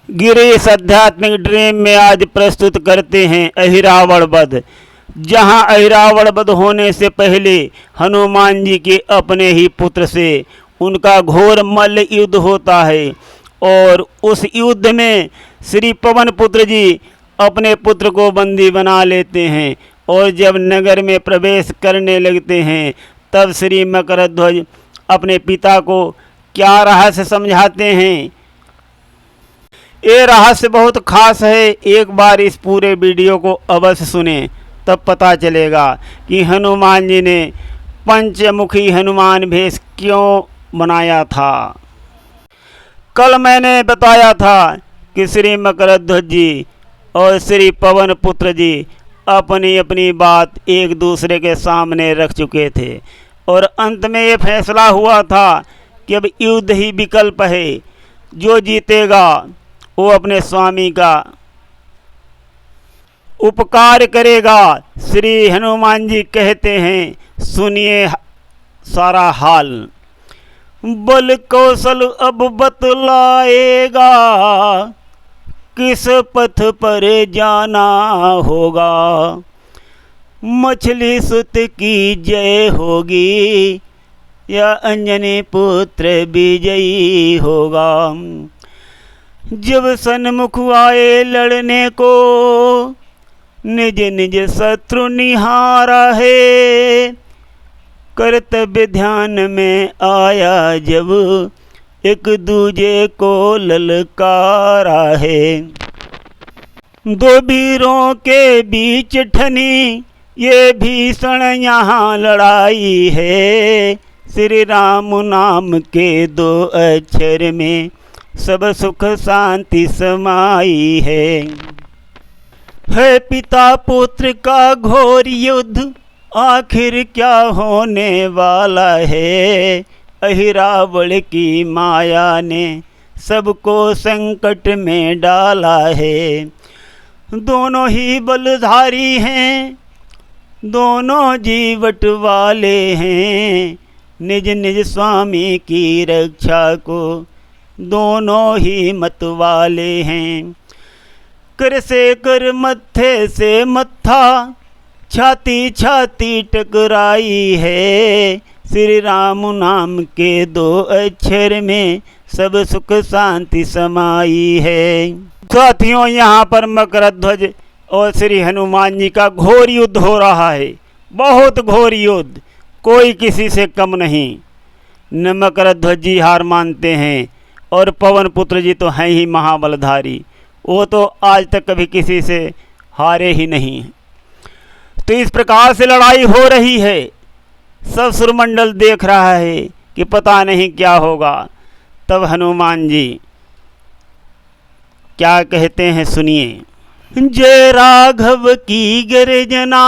गिरीश आध्यात्मिक ड्रीम में आज प्रस्तुत करते हैं अहिरावण वध। जहां अहिरावण वध होने से पहले हनुमान जी के अपने ही पुत्र से उनका घोर मल्ल युद्ध होता है और उस युद्ध में श्री पवन पुत्र जी अपने पुत्र को बंदी बना लेते हैं और जब नगर में प्रवेश करने लगते हैं तब श्री मकरध्वज अपने पिता को क्या रहस्य समझाते हैं। ये रहस्य बहुत खास है। एक बार इस पूरे वीडियो को अवश्य सुने, तब पता चलेगा कि हनुमान जी ने पंचमुखी हनुमान भेष क्यों बनाया था। कल मैंने बताया था कि श्री मकरध्वज जी और श्री पवन पुत्र जी अपनी अपनी बात एक दूसरे के सामने रख चुके थे और अंत में ये फैसला हुआ था कि अब युद्ध ही विकल्प है। जो जीतेगा वो अपने स्वामी का उपकार करेगा। श्री हनुमान जी कहते हैं, सुनिए सारा हाल। बल कौशल अब बतलाएगा, किस पथ पर जाना होगा। मछली सुत की जय होगी या अंजनी पुत्र विजयी होगा। जब सन्मुख आए लड़ने को, निज निज शत्रु निहारा है। कर्तव्य ध्यान में आया जब, एक दूजे को ललकारा है। दो वीरों के बीच ठनी ये भीषण यहाँ लड़ाई है। श्री राम नाम के दो अक्षर में सब सुख शांति समाई है पिता पुत्र का घोर युद्ध, आखिर क्या होने वाला है। अहिरावण की माया ने सबको संकट में डाला है। दोनों ही बलधारी हैं, दोनों जीवट वाले हैं। निज निज स्वामी की रक्षा को दोनों ही मत वाले हैं। कर से कर मत्थे से मत्था, छाती छाती टकराई है। श्री राम नाम के दो अक्षर में सब सुख शांति समाई है। साथियों, यहाँ पर मकरध्वज और श्री हनुमान जी का घोर युद्ध हो रहा है, बहुत घोर युद्ध, कोई किसी से कम नहीं। न मकरध्वज जी हार मानते हैं और पवन पुत्र जी तो हैं ही महाबलधारी, वो तो आज तक कभी किसी से हारे ही नहीं। तो इस प्रकार से लड़ाई हो रही है, सब सुरमंडल देख रहा है कि पता नहीं क्या होगा। तब हनुमान जी क्या कहते हैं, सुनिए। जय राघव की गर्जना,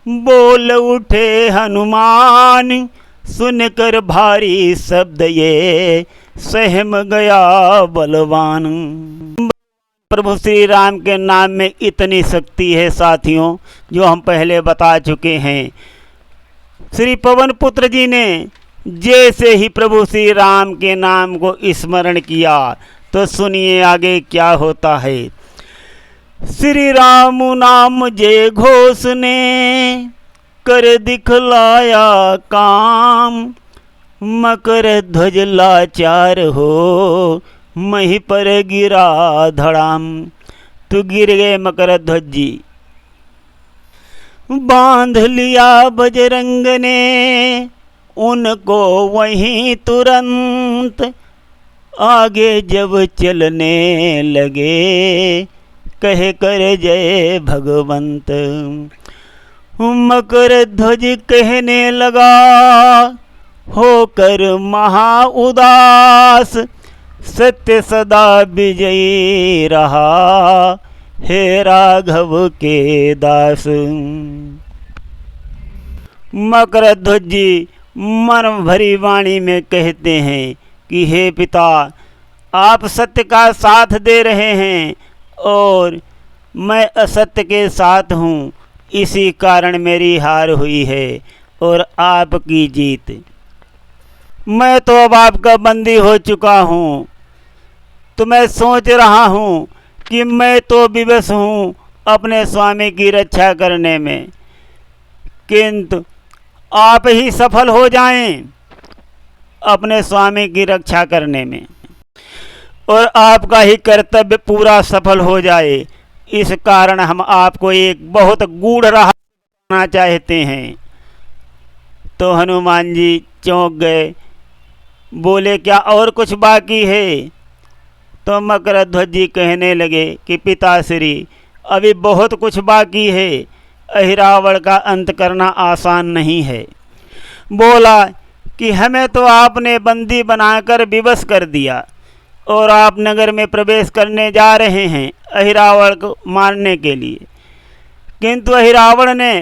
बोल उठे हनुमान। सुनकर भारी शब्द ये सहम गया बलवान। प्रभु श्री राम के नाम में इतनी शक्ति है साथियों, जो हम पहले बता चुके हैं। श्री पवन पुत्र जी ने जैसे ही प्रभु श्री राम के नाम को स्मरण किया, तो सुनिए आगे क्या होता है। श्री राम नाम जय घोष ने कर दिखलाया काम। मकरध्वज लाचार हो मही पर गिरा धड़ाम। तो गिर गए मकरध्वज जी। बांध लिया बजरंग ने उनको वहीं तुरंत। आगे जब चलने लगे कह कर जय भगवंत। मकरध्वज कहने लगा होकर महा उदास। सत्य सदा विजयी रहा हे राघव के दास। मकरध्वज जी मन भरी वाणी में कहते हैं कि हे पिता, आप सत्य का साथ दे रहे हैं और मैं असत्य के साथ हूँ, इसी कारण मेरी हार हुई है और आपकी जीत। मैं तो अब आपका बंदी हो चुका हूँ, तो मैं सोच रहा हूँ कि मैं तो विवश हूँ अपने स्वामी की रक्षा करने में, किंतु आप ही सफल हो जाएं अपने स्वामी की रक्षा करने में और आपका ही कर्तव्य पूरा सफल हो जाए। इस कारण हम आपको एक बहुत गूढ़ राह बताना चाहते हैं। तो हनुमान जी चौंक गए, बोले क्या और कुछ बाकी है? तो मकरध्वज जी कहने लगे कि पिताश्री अभी बहुत कुछ बाकी है, अहिरावण का अंत करना आसान नहीं है। बोला कि हमें तो आपने बंदी बनाकर विवश कर दिया और आप नगर में प्रवेश करने जा रहे हैं अहिरावण को मारने के लिए, किंतु अहिरावण ने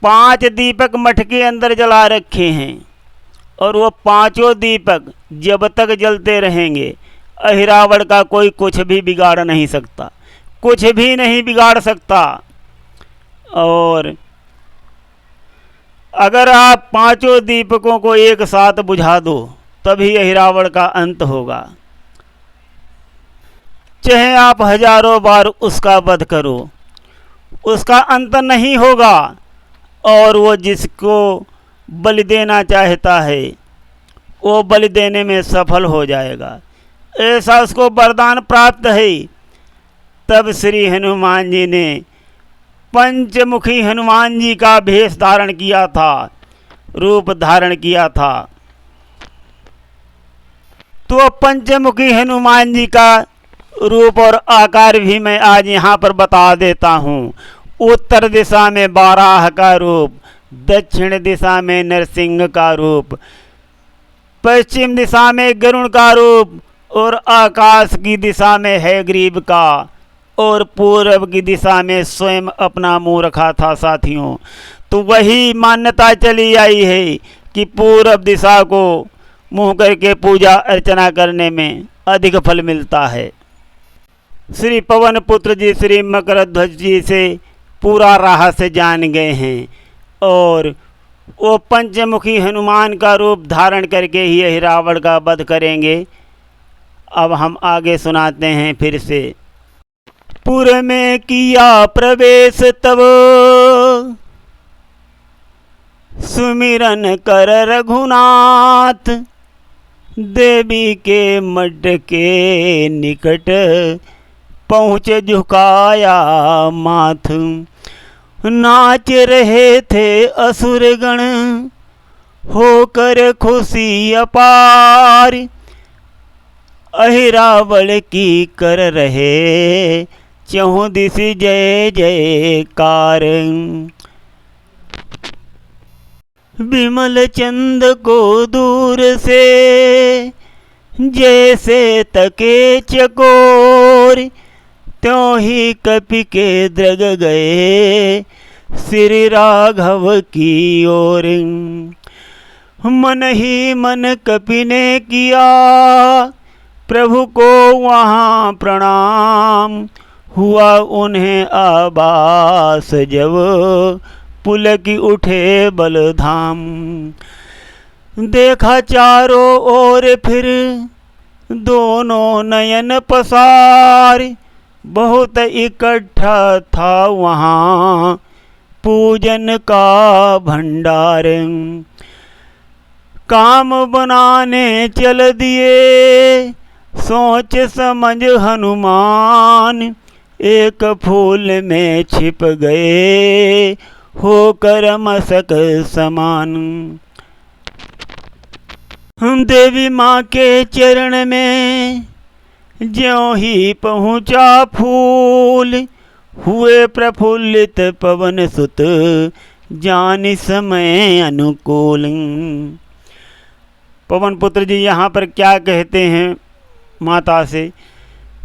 5 दीपक मठ के अंदर जला रखे हैं और वो 5 दीपक जब तक जलते रहेंगे अहिरावण का कोई कुछ भी बिगाड़ नहीं सकता, कुछ भी नहीं बिगाड़ सकता। और अगर आप 5 दीपकों को एक साथ बुझा दो तभी अहिरावण का अंत होगा, चाहे आप हजारों बार उसका वध करो, उसका अंत नहीं होगा और वो जिसको बलि देना चाहता है वो बलि देने में सफल हो जाएगा, ऐसा उसको वरदान प्राप्त है। तब श्री हनुमान जी ने पंचमुखी हनुमान जी का भेष धारण किया था, रूप धारण किया था। तो पंचमुखी हनुमान जी का रूप और आकार भी मैं आज यहाँ पर बता देता हूँ। उत्तर दिशा में बाराह का रूप, दक्षिण दिशा में नरसिंह का रूप, पश्चिम दिशा में गरुण का रूप और आकाश की दिशा में हयग्रीव का और पूर्व की दिशा में स्वयं अपना मुंह रखा था साथियों। तो वही मान्यता चली आई है कि पूर्व दिशा को मुंह करके पूजा अर्चना करने में अधिक फल मिलता है। श्री पवन पुत्र जी श्री मकरध्वज जी से पूरा रहस्य जान गए हैं और वो पंचमुखी हनुमान का रूप धारण करके ही अहिरावण का वध करेंगे। अब हम आगे सुनाते हैं फिर से। पुर में किया प्रवेश तब सुमिरन कर रघुनाथ, देवी के मड के निकट पहुँच झुकाया माथ। नाच रहे थे असुरगण होकर खुशी अपार, अहिरावण की कर रहे चहुं दिस जय जयकार। विमल चंद को दूर से जैसे तके चकोर, त्यों ही कपि के द्रग गए श्री राघव की ओर। मन ही मन कपि ने किया प्रभु को वहाँ प्रणाम, हुआ उन्हें आभास जब पुलक उठे बलधाम। देखा चारों ओर फिर दोनों नयन पसार, बहुत इकट्ठा था वहाँ पूजन का भंडार। काम बनाने चल दिए सोच समझ हनुमान, एक फूल में छिप गए होकर मसक समान। देवी माँ के चरण में ज्यों ही पहुँचा फूल, हुए प्रफुल्लित पवन सुत जानि समय अनुकूल। पवन पुत्र जी यहाँ पर क्या कहते हैं माता से,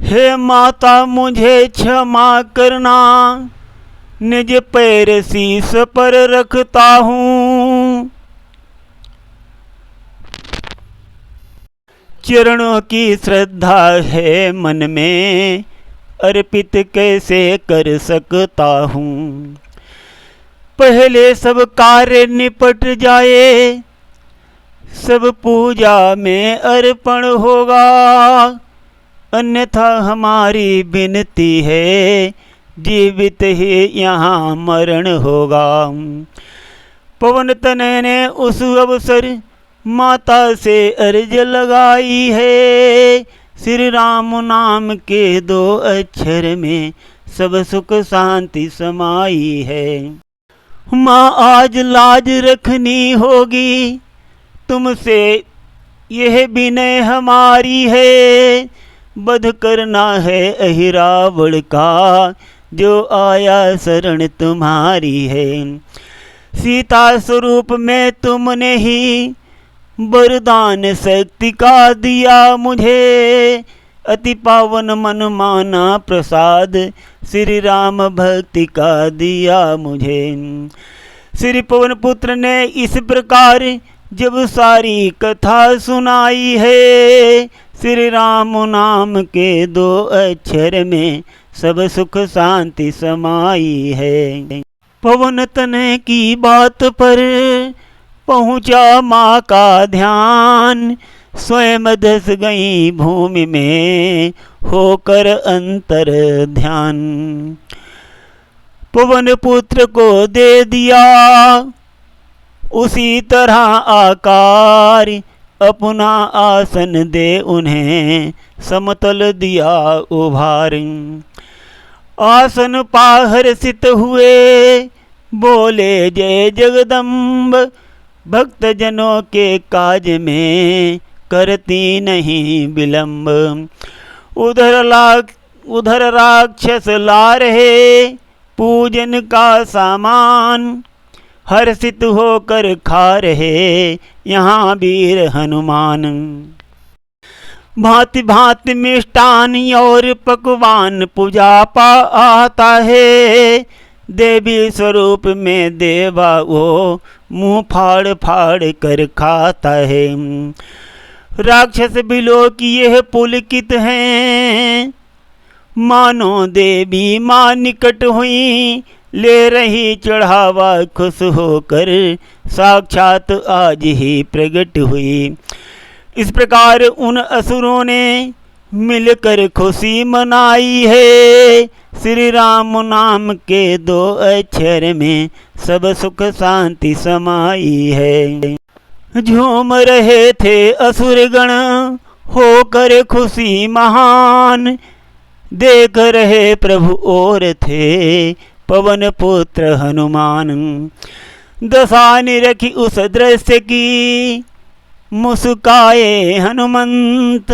हे माता मुझे क्षमा करना, निज पैर शीश पर रखता हूँ। चरणों की श्रद्धा है मन में, अर्पित कैसे कर सकता हूँ। पहले सब कार्य निपट जाए, सब पूजा में अर्पण होगा, अन्यथा हमारी विनती है, जीवित ही यहाँ मरण होगा। पवन तनय ने उस अवसर माता से अर्ज लगाई है, श्री राम नाम के 2 अक्षर में सब सुख शांति समाई है। माँ आज लाज रखनी होगी तुमसे, यह विनय हमारी है, वध करना है अहिरावण का, जो आया शरण तुम्हारी है। सीता स्वरूप में तुमने ही वरदान शक्ति का दिया मुझे, अति पावन मन माना प्रसाद श्री राम भक्ति का दिया मुझे। श्री पवन पुत्र ने इस प्रकार जब सारी कथा सुनाई है, श्री राम नाम के 2 अक्षर में सब सुख शांति समाई है। पवन तनय की बात पर पहुँचा माँ का ध्यान, स्वयं धस गई भूमि में होकर अंतर ध्यान। पवन पुत्र को दे दिया उसी तरह आकार, अपना आसन दे उन्हें समतल दिया उभार। आसन पा हर्षित हुए बोले जय जगदम्ब, भक्त जनों के काज में करती नहीं विलंब। उधर राक्षस ला रहे पूजन का सामान, हर्षित होकर खा रहे यहाँ वीर हनुमान। भांति भांति मिष्टान और पकवान पूजा पा आता है, देवी स्वरूप में देवा वो मुंह फाड़ फाड़ कर खाता है। राक्षस बिलो की यह पुलकित हैं, मानो देवी माँ निकट हुई, ले रही चढ़ावा खुश होकर, साक्षात आज ही प्रकट हुई। इस प्रकार उन असुरों ने मिलकर खुशी मनाई है, श्री राम नाम के 2 अक्षर में सब सुख शांति समाई है। झूम रहे थे असुरगण होकर खुशी महान, देख रहे प्रभु और थे पवन पुत्र हनुमान। दशा निरखी उस दृश्य की मुस्काए हनुमंत,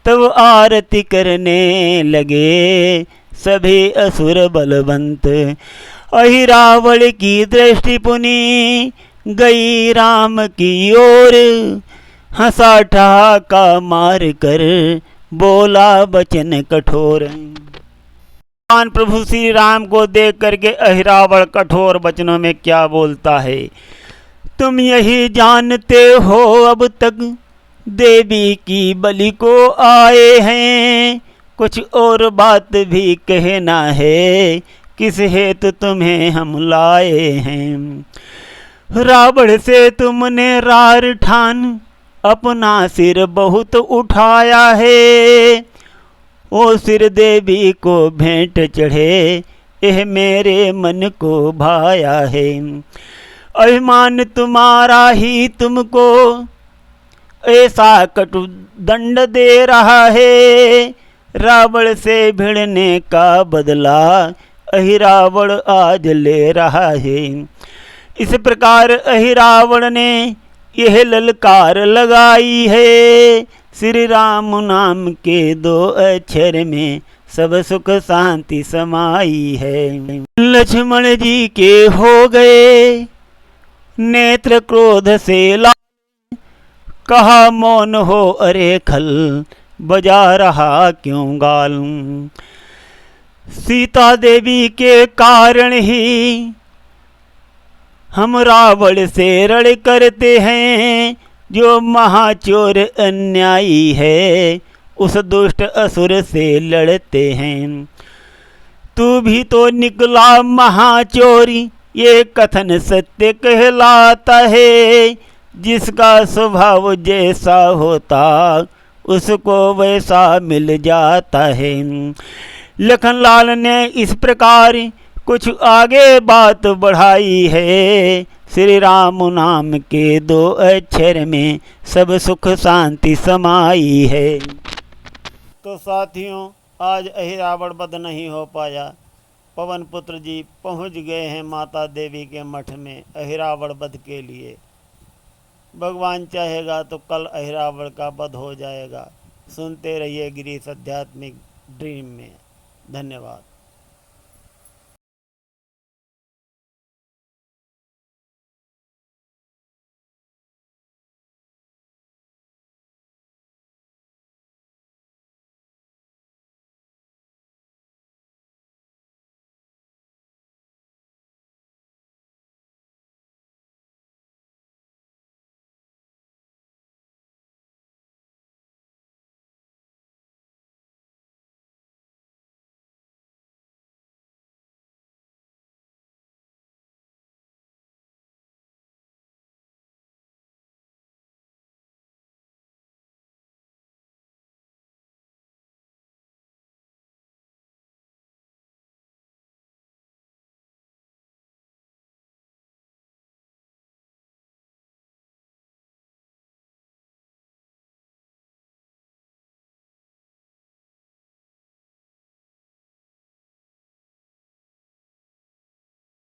तब आरती करने लगे सभी असुर बलवंत। अहिरावण की दृष्टि पुनी गई राम की ओर, हंसा ठहाका मार कर बोला वचन कठोर। भगवान प्रभु श्री राम को देख करके अहिरावण कठोर वचनों में क्या बोलता है, तुम यही जानते हो अब तक देवी की बलि को आए हैं, कुछ और बात भी कहना है, किस हेतु तुम्हें हम लाए हैं। रावण से तुमने रार ठान अपना सिर बहुत उठाया है, ओ सिर देवी को भेंट चढ़े, यह मेरे मन को भाया है। अभिमान तुम्हारा ही तुमको ऐसा कटु दंड दे रहा है, रावण से भिड़ने का बदला अहिरावण आज ले रहा है। इस प्रकार अहिरावण ने यह ललकार लगाई है, श्री राम नाम के 2 अक्षर में सब सुख शांति समाई है। लक्ष्मण जी के हो गए नेत्र क्रोध से लाल, कहा मौन हो अरे खल, बजा रहा क्यों गाल। सीता देवी के कारण ही हम रावण से रण करते हैं, जो महाचोर अन्यायी है उस दुष्ट असुर से लड़ते हैं। तू भी तो निकला महाचोरी, ये कथन सत्य कहलाता है, जिसका स्वभाव जैसा होता उसको वैसा मिल जाता है। लखनलाल ने इस प्रकार कुछ आगे बात बढ़ाई है। श्री राम नाम के 2 अक्षर में सब सुख शांति समाई है। तो साथियों, आज अहिरावण वध नहीं हो पाया। पवन पुत्र जी पहुंच गए हैं माता देवी के मठ में अहिरावण वध के लिए। भगवान चाहेगा तो कल अहिरावण का वध हो जाएगा। सुनते रहिए गिरीश आध्यात्मिक ड्रीम में। धन्यवाद।